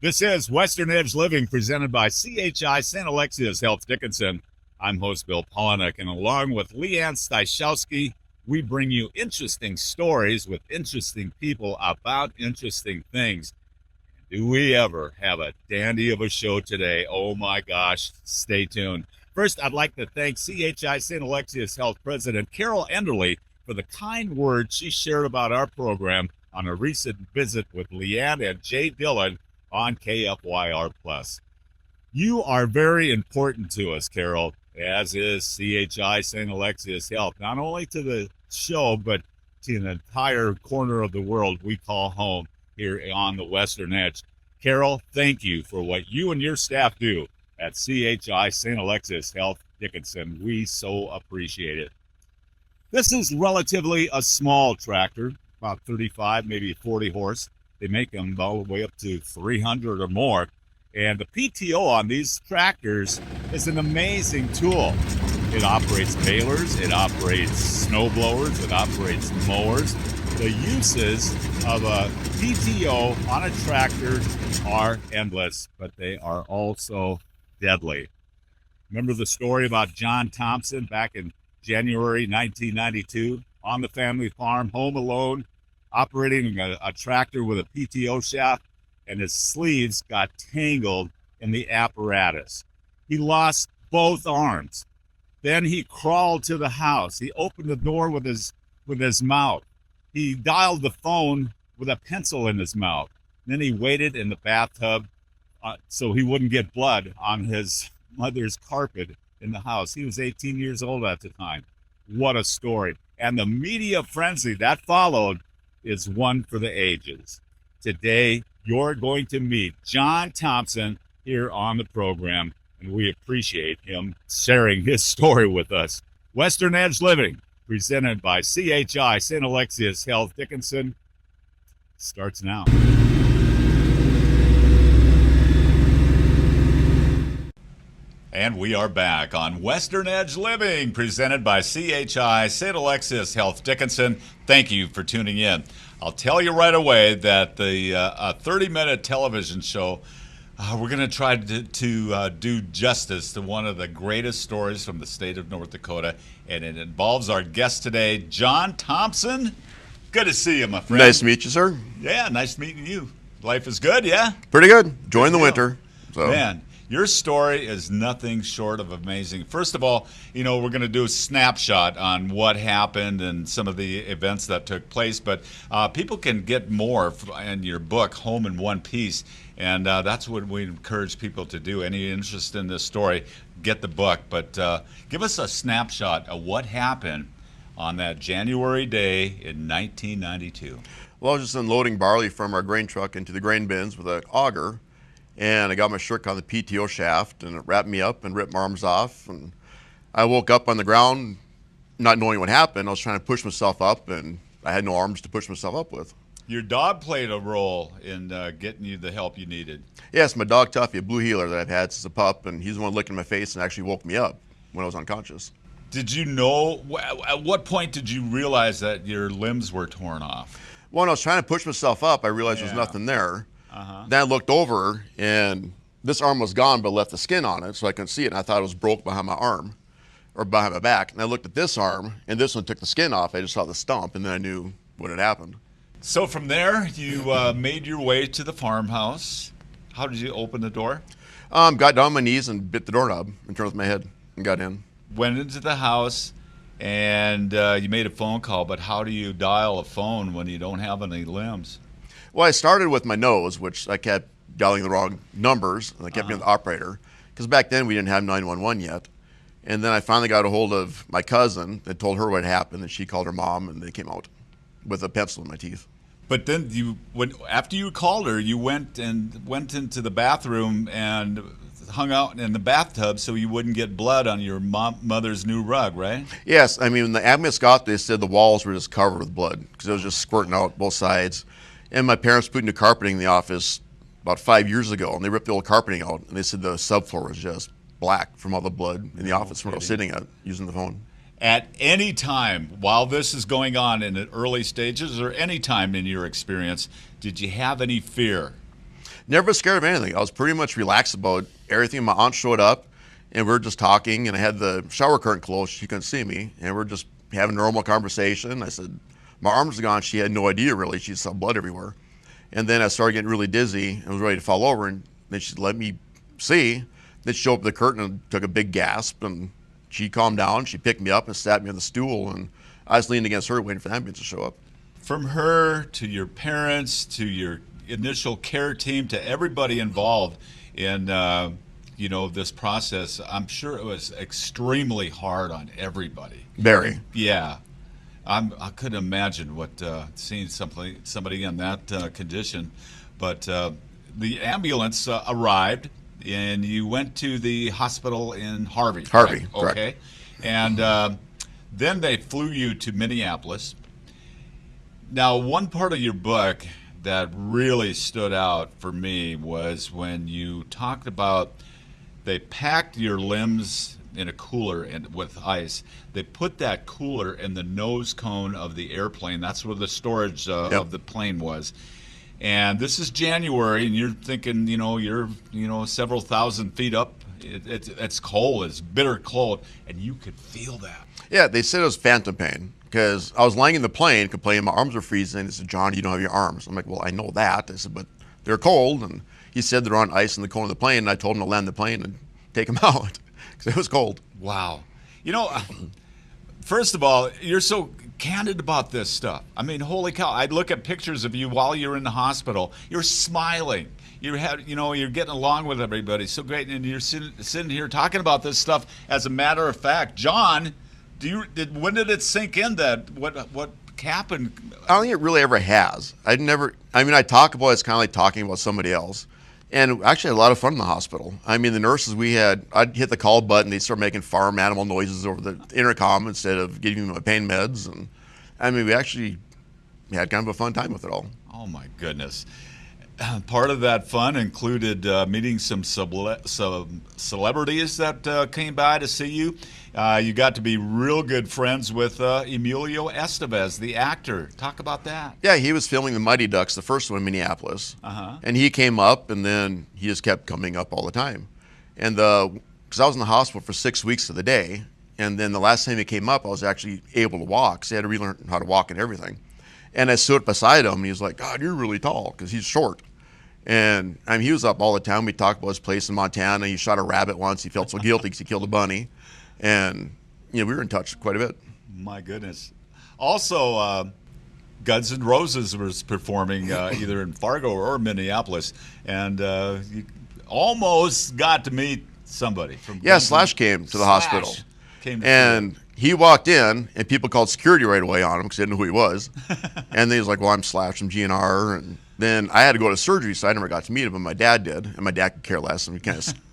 This is Western Edge Living presented by CHI St. Alexius Health Dickinson. I'm host Bill Polinick, and along with Leanne Styszowski, we bring you interesting stories with interesting people about interesting things. Do we ever have a dandy of a show today? Oh my gosh, stay tuned. First, I'd like to thank CHI St. Alexius Health President Carol Enderle for the kind words she shared about our program on a recent visit with Leanne and Jay Dillon on KFYR+. You are very important to us, Carol, as is CHI St. Alexius Health, not only to the show, but to an entire corner of the world we call home here on the Western Edge. Carol, thank you for what you and your staff do at CHI St. Alexius Health Dickinson. We so appreciate it. This is relatively a small tractor, about 35, maybe 40 horse. They make them all the way up to 300 or more. And the PTO on these tractors is an amazing tool. It operates balers, it operates snow blowers, it operates mowers. The uses of a PTO on a tractor are endless, but they are also deadly. Remember the story about John Thompson back in January 1992 on the family farm, home alone, operating a tractor with a PTO shaft, and his sleeves got tangled in the apparatus. He lost both arms. Then he crawled to the house. He opened the door with his mouth. He dialed the phone with a pencil in his mouth. Then he waited in the bathtub so he wouldn't get blood on his mother's carpet in the house. He was 18 years old at the time. What a story. And the media frenzy that followed is one for the ages. Today, you're going to meet John Thompson here on the program, and we appreciate him sharing his story with us. Western Edge Living, presented by CHI St. Alexius Health Dickinson, starts now. And we are back on Western Edge Living, presented by CHI St. Alexius Health Dickinson. Thank you for tuning in. I'll tell you right away that the 30-minute television show, we're going to try to do justice to one of the greatest stories from the state of North Dakota, and it involves our guest today, John Thompson. Good to see you, my friend. Nice to meet you, sir. Yeah, nice meeting you. Life is good, yeah? Pretty good. Enjoying the winter. So. Man, your story is nothing short of amazing. First of all, we're going to do a snapshot on what happened and some of the events that took place, but people can get more in your book, Home in One Piece, and that's what we encourage people to do. Any interest in this story, get the book, but give us a snapshot of what happened on that January day in 1992. Well, I was just unloading barley from our grain truck into the grain bins with an auger, and I got my shirt caught on the PTO shaft, and it wrapped me up and ripped my arms off. And I woke up on the ground not knowing what happened. I was trying to push myself up, and I had no arms to push myself up with. Your dog played a role in getting you the help you needed. Yes, my dog Tuffy, a blue heeler that I've had since a pup, and he's the one licking my face and actually woke me up when I was unconscious. Did you know, at what point did you realize that your limbs were torn off? Well, when I was trying to push myself up, I realized there was nothing there. Then I looked over, and this arm was gone, but left the skin on it, so I couldn't see it. And I thought it was broke behind my arm, or behind my back. And I looked at this arm, and this one took the skin off. I just saw the stump, and then I knew what had happened. So from there, you made your way to the farmhouse. How did you open the door? Got down on my knees and bit the doorknob and turned with my head and got in. Went into the house, and you made a phone call. But how do you dial a phone when you don't have any limbs? Well, I started with my nose, which I kept dialing the wrong numbers, and I kept being the operator, because back then we didn't have 911 yet. And then I finally got a hold of my cousin and told her what happened, and she called her mom, and they came out with a pencil in my teeth. But then after you called her, you went into the bathroom and hung out in the bathtub so you wouldn't get blood on your mother's new rug, right? Yes, I mean, when the ambulance got there, they said the walls were just covered with blood because it was just squirting out both sides. And my parents put new carpeting in the office about 5 years ago, and they ripped the old carpeting out, and they said the subfloor was just black from all the blood in the office where I was sitting at using the phone. At any time while this is going on in the early stages, or any time in your experience, did you have any fear? Never scared of anything. I was pretty much relaxed about everything. My aunt showed up, and we were just talking, and I had the shower curtain closed. She couldn't see me, and we're just having a normal conversation. I said, my arms are gone. She had no idea, really. She saw blood everywhere. And then I started getting really dizzy and was ready to fall over, and then she let me see. Then she opened the curtain and took a big gasp, and she calmed down. She picked me up and sat me on the stool, and I was leaning against her waiting for the ambulance to show up. From her to your parents to your initial care team to everybody involved in this process, I'm sure it was extremely hard on everybody. Very. Yeah. I couldn't imagine what seeing somebody in that condition. But the ambulance arrived, and you went to the hospital in Harvey. Harvey, right? correct. Okay. And then they flew you to Minneapolis. Now, one part of your book that really stood out for me was when you talked about they packed your limbs in a cooler and with ice. They put that cooler in the nose cone of the airplane. That's where the storage of the plane was. And this is January, and you're thinking, you're several thousand feet up. It's cold. It's bitter cold, and you could feel that. Yeah, they said it was phantom pain because I was lying in the plane complaining my arms were freezing. They said, John, you don't have your arms. I'm like, well, I know that. I said, but they're cold. And he said they're on ice in the cone of the plane, and I told him to land the plane and take them out because it was cold. Wow. First of all, you're so candid about this stuff. I mean, holy cow. I'd look at pictures of you while you're in the hospital. You're smiling. You're getting along with everybody. So great. And you're sitting here talking about this stuff as a matter of fact. John, when did it sink in that what happened? I don't think it really ever has. I talk about it's kind of like talking about somebody else. And actually had a lot of fun in the hospital. I mean, the nurses I'd hit the call button, they'd start making farm animal noises over the intercom instead of giving me my pain meds. And I mean, we actually had kind of a fun time with it all. Oh my goodness. Part of that fun included meeting some celebrities that came by to see you. You got to be real good friends with Emilio Estevez, the actor. Talk about that. Yeah, he was filming The Mighty Ducks, the first one in Minneapolis. And he came up, and then he just kept coming up all the time. And because I was in the hospital for 6 weeks of the day, and then the last time he came up, I was actually able to walk. So I had to relearn how to walk and everything. And I stood beside him, and he was like, God, you're really tall, because he's short. And I mean, he was up all the time. We talked about his place in Montana. He shot a rabbit once. He felt so guilty because he killed a bunny. And, we were in touch quite a bit. My goodness. Also, Guns N' Roses was performing either in Fargo or Minneapolis. And you almost got to meet somebody from Slash came to the hospital. And he walked in, and people called security right away on him because they didn't know who he was. And he was like, well, I'm Slash from GNR. And then I had to go to surgery, so I never got to meet him, but my dad did. And my dad could care less. And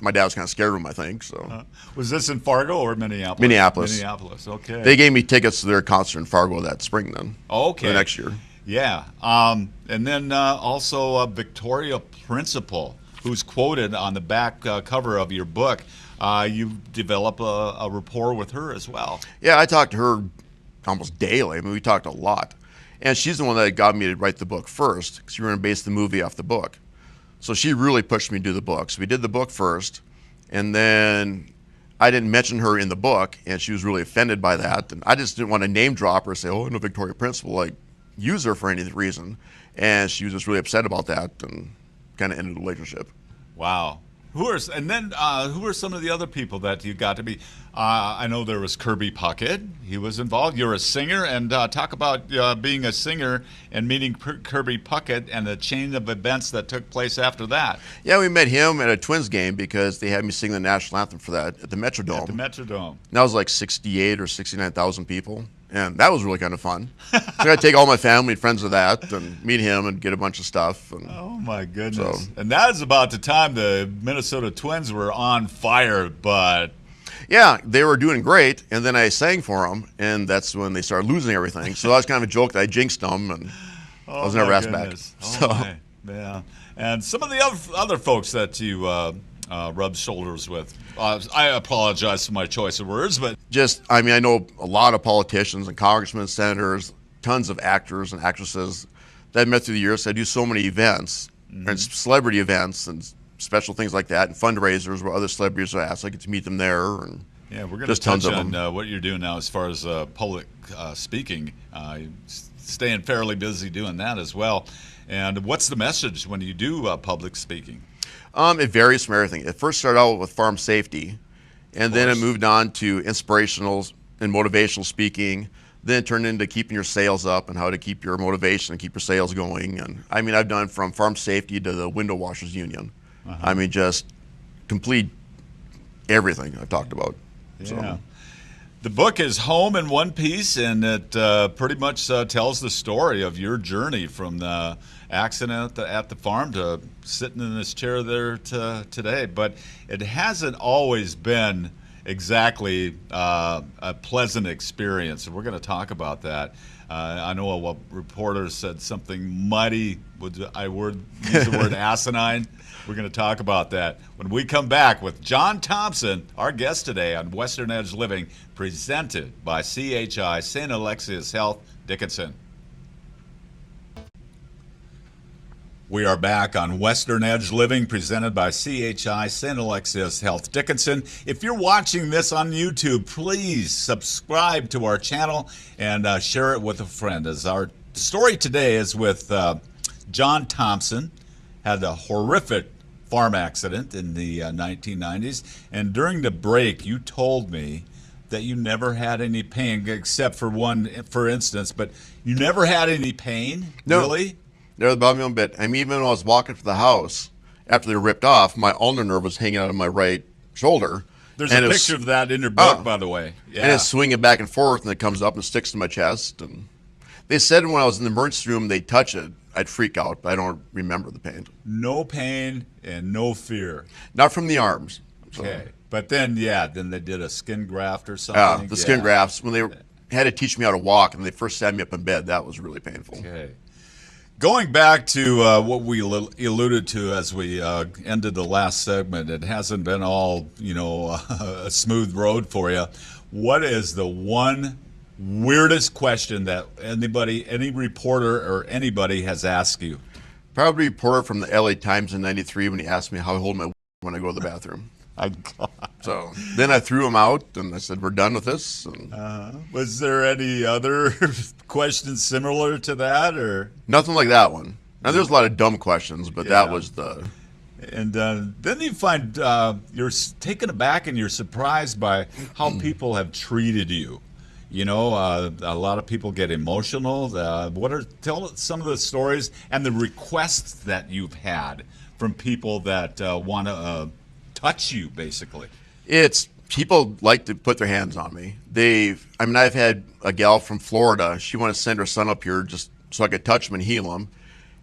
my dad was kind of scared of him, I think. So was this in Fargo or Minneapolis? Minneapolis, okay. They gave me tickets to their concert in Fargo that spring then. Okay. The next year. Yeah. And then also Victoria Principal, who's quoted on the back cover of your book. You develop a rapport with her as well. Yeah, I talked to her almost daily. I mean, we talked a lot. And she's the one that got me to write the book first because we were going to base the movie off the book. So she really pushed me to do the book. So we did the book first, and then I didn't mention her in the book, and she was really offended by that. And I just didn't want to name drop her, say, oh, I know Victoria Principal, like use her for any reason. And she was just really upset about that and kind of ended the relationship. Wow. Who are some of the other people that you got to be? I know there was Kirby Puckett. He was involved. You're a singer, and talk about being a singer and meeting Kirby Puckett and the chain of events that took place after that. Yeah, we met him at a Twins game because they had me sing the national anthem for that at the Metrodome. At the Metrodome. And that was like 68 or 69,000 people. And that was really kind of fun. So I got to take all my family and friends to that and meet him and get a bunch of stuff. And oh, my goodness. So, and that was about the time the Minnesota Twins were on fire, but... Yeah, they were doing great, and then I sang for them, and that's when they started losing everything. So that was kind of a joke that I jinxed them, and I was never asked back. Yeah. And some of the other folks that you rubbed shoulders with, I apologize for my choice of words, but... I know a lot of politicians and congressmen, senators, tons of actors and actresses that I've met through the years. I do so many events and celebrity events and special things like that, and fundraisers where other celebrities are asked. I get to meet them there, and Yeah, we're going to just touch tons of on them. what you're doing now as far as public speaking. Staying fairly busy doing that as well. And what's the message when you do public speaking? It varies from everything. It first started out with farm safety, and then it moved on to inspirational and motivational speaking. Then it turned into keeping your sales up and how to keep your motivation and keep your sales going. And I mean, I've done from farm safety to the window washers union. I mean, just complete everything I've talked about. Yeah. So. The book is Home in One Piece, and it pretty much tells the story of your journey from the accident at the farm to sitting in this chair there today. But it hasn't always been exactly a pleasant experience, and we're going to talk about that. I know a reporter said something mighty. Use the word asinine. We're going to talk about that when we come back with John Thompson, our guest today on Western Edge Living, presented by CHI St. Alexius Health Dickinson. We are back on Western Edge Living, presented by CHI St. Alexius Health Dickinson. If you're watching this on YouTube, please subscribe to our channel and share it with a friend. As our story today is with John Thompson. Had a horrific farm accident in the 1990s, and during the break, you told me that you never had any pain, except for one, for instance. But you never had any pain, No. really? Never bothered me one bit. I mean, even when I was walking to the house after they were ripped off, my ulnar nerve was hanging out of my right shoulder. There's and a it was- picture of that in your book, by the way. Yeah. And it's swinging back and forth, and it comes up and sticks to my chest. And they said when I was in the emergency room, they'd touch it, I'd freak out, but I don't remember the pain. No pain and no fear. Not from the arms. So, Okay. But then, then they did a skin graft or something. the skin grafts, when they had to teach me how to walk and they first sat me up in bed, that was really painful. Okay. Going back to what we alluded to as we ended the last segment, it hasn't been all, a smooth road for you. What is the one weirdest question that any reporter or anybody has asked you? Probably a reporter from the LA Times in '93 when he asked me how I hold my when I go to the bathroom. So then I threw him out and I said, "We're done with this." And Was there any other questions similar to that, or? nothing like that one. Now there's a lot of dumb questions, but that Yeah. was the. And then you find you're taken aback and you're surprised by how people have treated you. A lot of people get emotional. Tell some of the stories and the requests that you've had from people that want to touch you, basically. It's people like to put their hands on me. I've had a gal from Florida. She wanted to send her son up here just so I could touch him and heal him.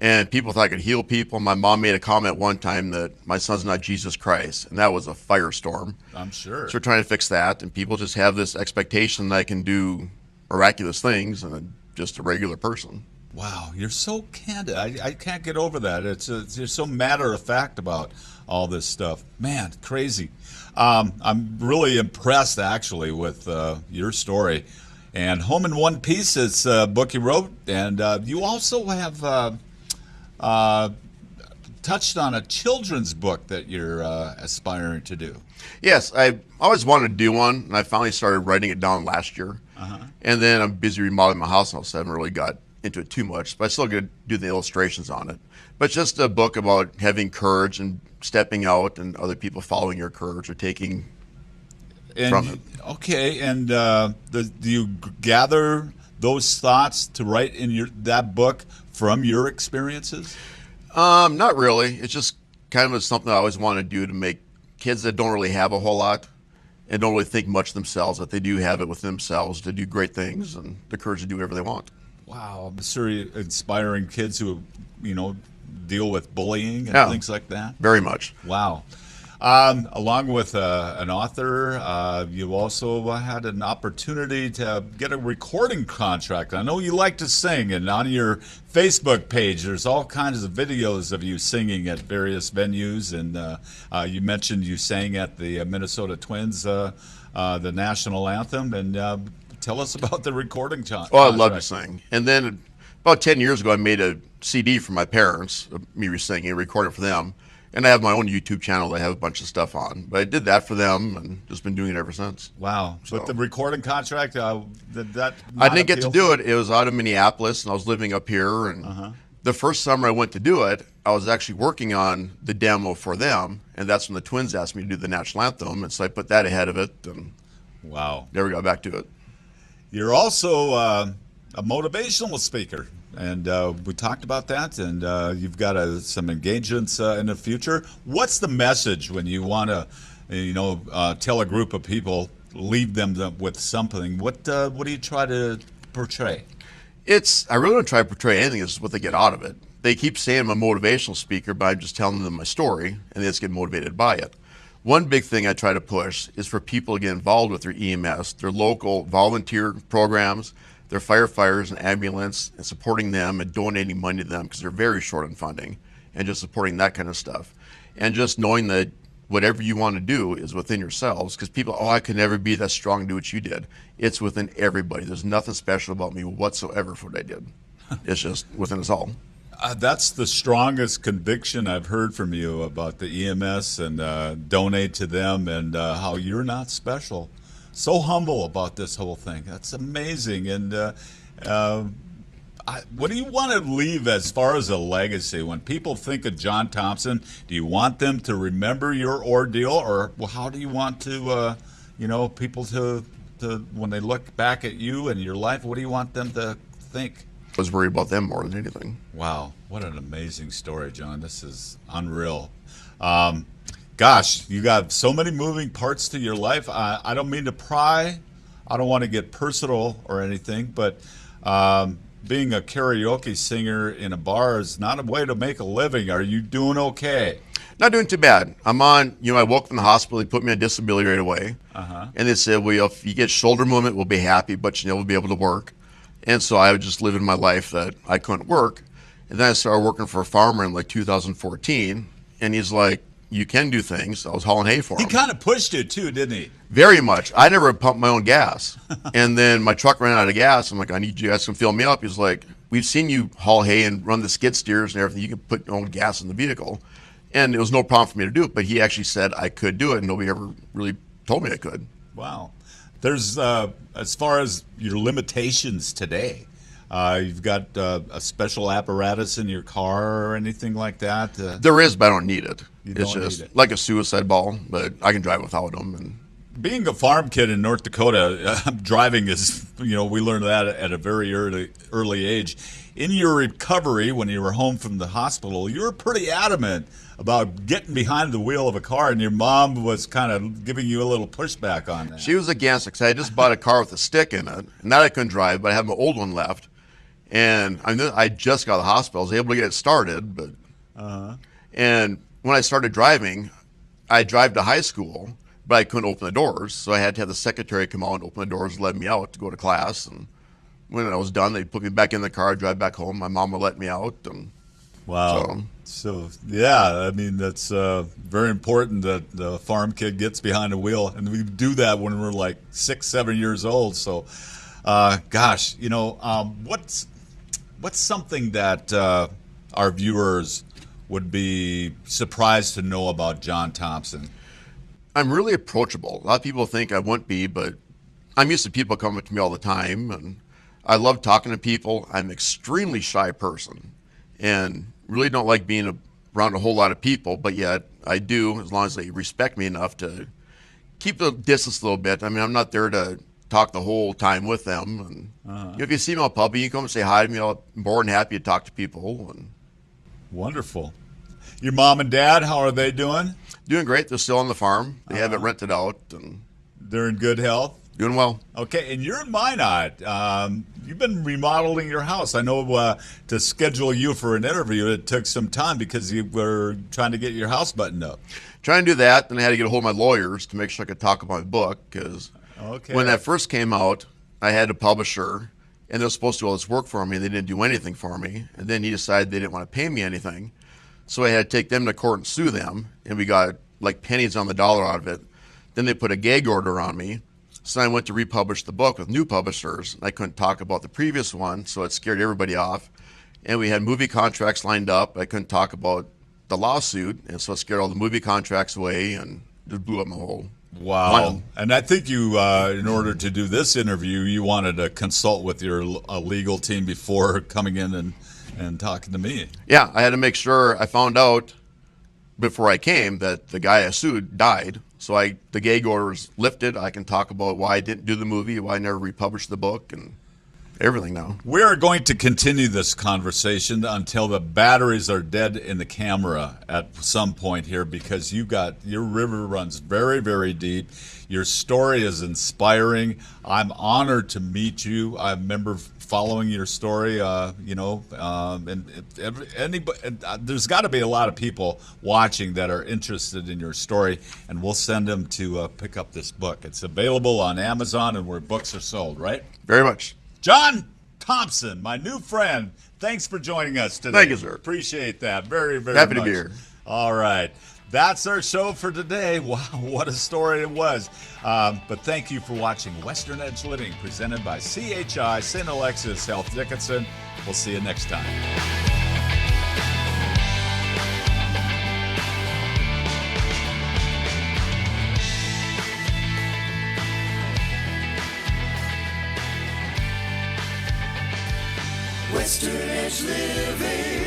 And people thought I could heal people. My mom made a comment one time that my son's not Jesus Christ, and that was a firestorm. I'm sure. So we're trying to fix that, and people just have this expectation that I can do miraculous things, and I'm just a regular person. Wow, you're so candid. I can't get over that. You're so matter of fact about all this stuff. Man, crazy. I'm really impressed, actually, with your story. And Home in One Piece is a book you wrote, and you also have touched on a children's book that you're aspiring to do. Yes, I always wanted to do one, and I finally started writing it down last year. And then I'm busy remodeling my house now, so I haven't really got into it too much, but I still get to do the illustrations on it. But it's just a book about having courage and stepping out and other people following your courage or taking from it. Okay, and do you gather those thoughts to write in that book from your experiences? Not really. It's just kind of something I always want to do to make kids that don't really have a whole lot and don't really think much themselves, that they do have it within themselves to do great things and the courage to do whatever they want. Wow, I'm sure you're inspiring kids who, deal with bullying and things like that. Very much. Wow. Along with an author, you also had an opportunity to get a recording contract. I know you like to sing, and on your Facebook page, there's all kinds of videos of you singing at various venues. And you mentioned you sang at the Minnesota Twins, the national anthem. And tell us about the recording contract. Oh, I love to sing. And then About 10 years ago, I made a CD for my parents, of me singing, recorded for them. And I have my own YouTube channel that I have a bunch of stuff on. But I did that for them and just been doing it ever since. Wow. So, But the recording contract, did that I not didn't get to appeal? do it. It was out of Minneapolis, and I was living up here. And the first summer I went to do it, I was actually working on the demo for them. And that's when the Twins asked me to do the national anthem. And so I put that ahead of it and Wow. never got back to it. You're also a motivational speaker, and we talked about that, and you've got some engagements in the future. What's the message when you want to, tell a group of people, leave them with something? What do you try to portray? I really don't try to portray anything. It's what they get out of it. They keep saying I'm a motivational speaker, but I'm just telling them my story, and they just get motivated by it. One big thing I try to push is for people to get involved with their EMS, their local volunteer programs, their firefighters and ambulance, and supporting them and donating money to them because they're very short on funding, and just supporting that kind of stuff. And just knowing that whatever you want to do is within yourselves, because people, I could never be that strong to do what you did. It's within everybody. There's nothing special about me whatsoever for what I did. It's just within us all. That's the strongest conviction I've heard from you about the EMS and donate to them and how you're not special. So humble about this whole thing. That's amazing. And what do you want to leave as far as a legacy? When people think of John Thompson, do you want them to remember your ordeal, or how do you want to, people to when they look back at you and your life, what do you want them to think? I was worried about them more than anything. Wow, what an amazing story, John. This is unreal. Gosh, you got so many moving parts to your life. I don't mean to pry. I don't want to get personal or anything, but being a karaoke singer in a bar is not a way to make a living. Are you doing okay? Not doing too bad. I'm on, I woke from the hospital. They put me on disability right away. And they said, well, if you get shoulder movement, we'll be happy, but you'll be able to work. And so I was just living my life that I couldn't work. And then I started working for a farmer in like 2014. And he's like, you can do things. I was hauling hay for him. He kind of pushed you too, didn't he? Very much. I never pumped my own gas. And then my truck ran out of gas. I'm like, I need you guys to fill me up. He's like, we've seen you haul hay and run the skid steers and everything. You can put your own gas in the vehicle. And it was no problem for me to do it. But he actually said I could do it. And nobody ever really told me I could. Wow. There's, as far as your limitations today, you've got a special apparatus in your car or anything like that? There is, but I don't need it. It's don't just need it. like a suicide ball, but I can drive without them. And being a farm kid in North Dakota, driving is, we learned that at a very early age. In your recovery, when you were home from the hospital, you were pretty adamant about getting behind the wheel of a car, and your mom was kind of giving you a little pushback on that. she was against it because I just bought a car with a stick in it, and that I couldn't drive, but I have my old one left. And I just got out of the hospital. I was able to get it started, but and when I started driving, I drive to high school, but I couldn't open the doors, so I had to have the secretary come out and open the doors and let me out to go to class. And when I was done, they'd put me back in the car, drive back home. My mom would let me out. And Wow. So yeah, I mean, that's very important that the farm kid gets behind the wheel, and we do that when we're like 6, 7 years old. So, gosh, what's something that our viewers would be surprised to know about John Thompson? I'm really approachable. A lot of people think I wouldn't be, but I'm used to people coming to me all the time, and I love talking to people. I'm an extremely shy person and really don't like being around a whole lot of people, but yet I do, as long as they respect me enough to keep the distance a little bit. I mean, I'm not there to talk the whole time with them. And if you see me out public, you can come and say hi to me. I'm more than happy to talk to people. And Wonderful. Your mom and dad, how are they doing? doing great. They're still on the farm. They have it rented out and They're in good health? doing well. Okay, and you're in Minot. You've been remodeling your house. I know to schedule you for an interview, it took some time because you were trying to get your house buttoned up. Trying to do that, then I had to get a hold of my lawyers to make sure I could talk about my book, because when that first came out, I had a publisher, and they were supposed to do all this work for me, and they didn't do anything for me. And then he decided they didn't want to pay me anything, so I had to take them to court and sue them, and we got like pennies on the dollar out of it. Then they put a gag order on me, so I went to republish the book with new publishers. I couldn't talk about the previous one, so it scared everybody off. and we had movie contracts lined up. I couldn't talk about the lawsuit, and so it scared all the movie contracts away and just blew up my whole Wow. plan. And I think you, in order to do this interview, you wanted to consult with your legal team before coming in and talking to me. Yeah, I had to make sure I found out before I came that the guy I sued died. So the gag order was lifted. I can talk about why I didn't do the movie, why I never republished the book, and everything now. We are going to continue this conversation until the batteries are dead in the camera at some point here, because your river runs very, very deep. Your story is inspiring. I'm honored to meet you. I remember following your story, there's got to be a lot of people watching that are interested in your story, and we'll send them to pick up this book. It's available on Amazon and where books are sold, right? Very much. John Thompson, my new friend, thanks for joining us today. Thank you, sir. Appreciate that very, very Happy much. to be here. All right. That's our show for today. Wow, what a story it was. But thank you for watching Western Edge Living, presented by CHI, St. Alexis Health Dickinson. We'll see you next time. Western Edge Living.